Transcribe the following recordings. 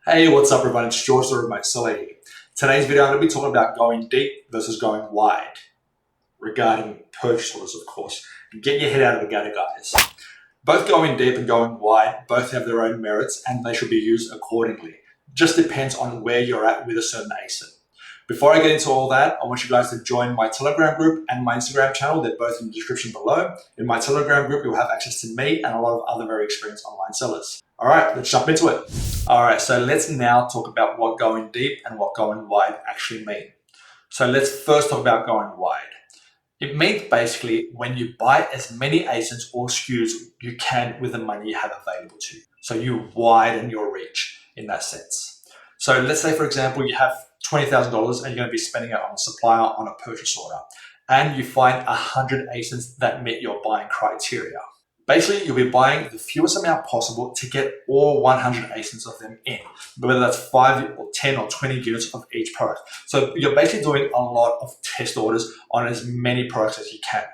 Hey, what's up everyone? It's George the Remote Seller here. Today's video I'm going to be talking about going deep versus going wide regarding purchase orders, of course. Get your head out of the gutter, guys. Both going deep and going wide both have their own merits and they should be used accordingly. Just depends on where you're at with a certain ASIN. Before I get into all that, I want you guys to join my Telegram group and my Instagram channel. They're both in the description below. In my Telegram group, you'll have access to me and a lot of other very experienced online sellers. All right, let's jump into it. All right, so let's now talk about what going deep and what going wide actually mean. So let's first talk about going wide. It means basically when you buy as many ASINs or SKUs you can with the money you have available to you. So you widen your reach in that sense. So let's say, for example, you have $20,000 and you're going to be spending it on a supplier on a purchase order, and you find 100 ASINs that meet your buying criteria. Basically, you'll be buying the fewest amount possible to get all 100 ASINs of them in, whether that's 5 or 10 or 20 units of each product. So you're basically doing a lot of test orders on as many products as you can.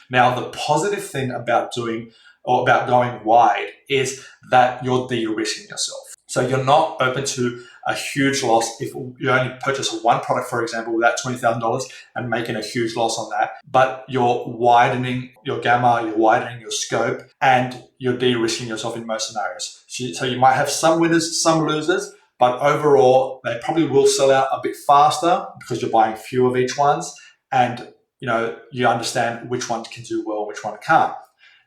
Now, the positive thing about going wide is that you're de-risking yourself. So you're not open to a huge loss if you only purchase one product, for example, with that $20,000 and making a huge loss on that. But you're widening your gamma, you're widening your scope, and you're de-risking yourself in most scenarios. So you might have some winners, some losers, but overall, they probably will sell out a bit faster because you're buying few of each ones, and you understand which one can do well, which one can't.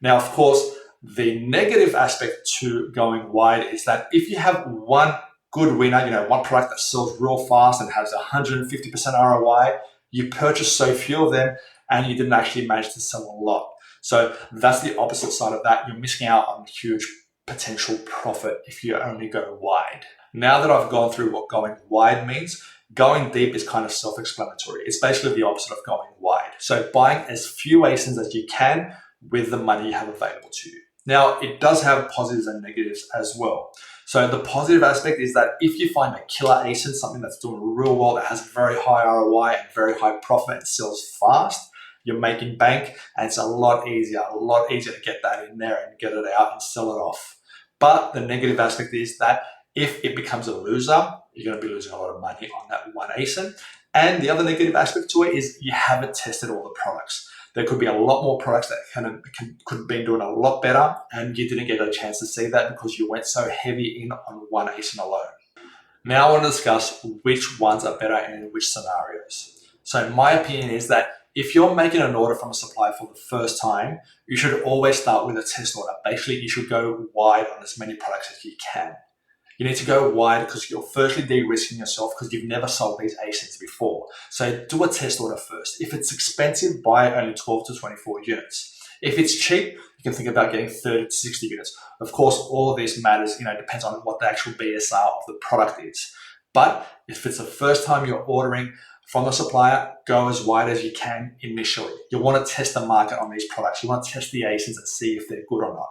Now, of course, the negative aspect to going wide is that if you have one good winner, one product that sells real fast and has 150% ROI, you purchase so few of them and you didn't actually manage to sell a lot. So that's the opposite side of that. You're missing out on huge potential profit if you only go wide. Now that I've gone through what going wide means, going deep is kind of self-explanatory. It's basically the opposite of going wide. So buying as few ASINs as you can with the money you have available to you. Now, it does have positives and negatives as well. So the positive aspect is that if you find a killer ASIN, something that's doing real well, that has very high ROI and very high profit and sells fast, you're making bank, and it's a lot easier to get that in there and get it out and sell it off. But the negative aspect is that if it becomes a loser, you're going to be losing a lot of money on that one ASIN. And the other negative aspect to it is you haven't tested all the products. There could be a lot more products that could have been doing a lot better, and you didn't get a chance to see that because you went so heavy in on one ASIN alone. Now I want to discuss which ones are better and in which scenarios. So my opinion is that if you're making an order from a supplier for the first time, you should always start with a test order. Basically, you should go wide on as many products as you can. You need to go wide because you're firstly de-risking yourself because you've never sold these ASINs before. So do a test order first. If it's expensive, buy only 12 to 24 units. If it's cheap, you can think about getting 30 to 60 units. Of course, all of this matters, depends on what the actual BSR of the product is. But if it's the first time you're ordering from the supplier, go as wide as you can initially. You want to test the market on these products. You want to test the ASINs and see if they're good or not.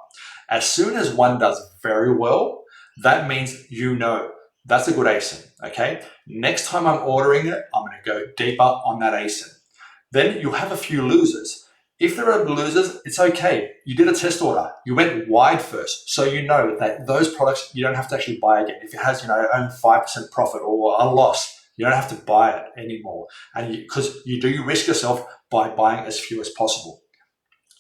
As soon as one does very well, that means that's a good ASIN, okay? Next time I'm ordering it, I'm going to go deeper on that ASIN. Then you have a few losers. If there are losers, it's okay. You did a test order. You went wide first, so you know that those products you don't have to actually buy again. If it has, only 5% profit or a loss, you don't have to buy it anymore. And because you do risk yourself by buying as few as possible.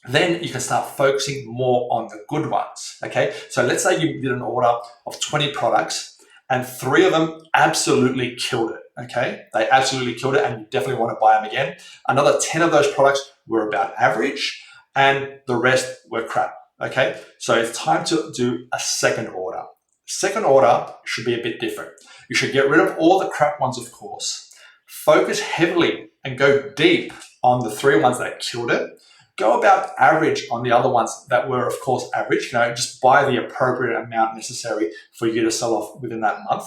Then you can start focusing more on the good ones, okay? So let's say you did an order of 20 products and 3 of them absolutely killed it, okay? They absolutely killed it and you definitely want to buy them again. Another 10 of those products were about average and the rest were crap, okay? So it's time to do a second order. Second order should be a bit different. You should get rid of all the crap ones, of course. Focus heavily and go deep on the 3 ones that killed it. Go about average on the other ones that were, of course, average. Just buy the appropriate amount necessary for you to sell off within that month.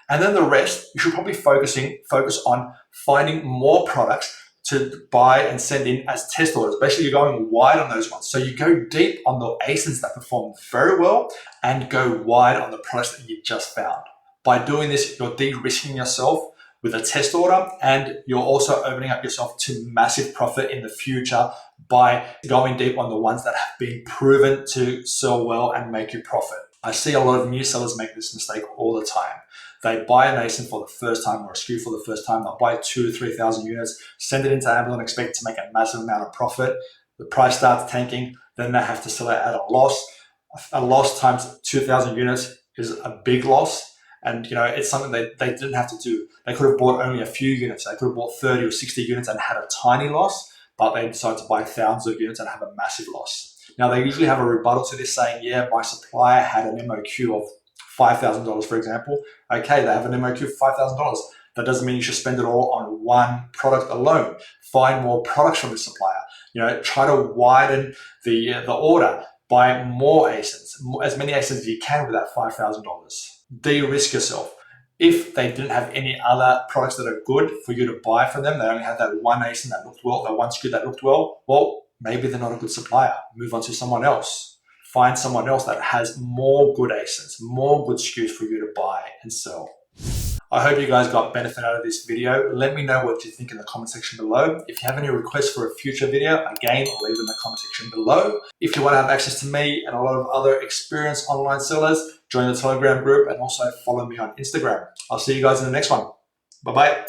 And then the rest, you should probably focus on finding more products to buy and send in as test orders. Basically, you're going wide on those ones. So you go deep on the ASINs that perform very well and go wide on the products that you just found. By doing this, you're de-risking yourself with a test order, and you're also opening up yourself to massive profit in the future by going deep on the ones that have been proven to sell well and make you profit. I see a lot of new sellers make this mistake all the time. They buy an ASIN for the first time or a SKU for the first time. They'll buy 2,000 to 3,000 units, send it into Amazon, expect to make a massive amount of profit. The price starts tanking, then they have to sell it at a loss. A loss times 2,000 units is a big loss. And it's something they didn't have to do. They could have bought only a few units. They could have bought 30 or 60 units and had a tiny loss, but they decided to buy thousands of units and have a massive loss. Now, they usually have a rebuttal to this saying, yeah, my supplier had an MOQ of $5,000, for example. Okay, they have an MOQ of $5,000. That doesn't mean you should spend it all on one product alone. Find more products from the supplier. Try to widen the order. Buy more ASINs, as many ASINs as you can with that $5,000. De-risk yourself. If they didn't have any other products that are good for you to buy from them, they only had that one ASIN that looked well, that one SKU that looked well, maybe they're not a good supplier. Move on to someone else. Find someone else that has more good ASINs, more good SKUs for you to buy and sell. I hope you guys got benefit out of this video. Let me know what you think in the comment section below. If you have any requests for a future video, again, leave it in the comment section below. If you want to have access to me and a lot of other experienced online sellers, join the Telegram group and also follow me on Instagram. I'll see you guys in the next one. Bye-bye.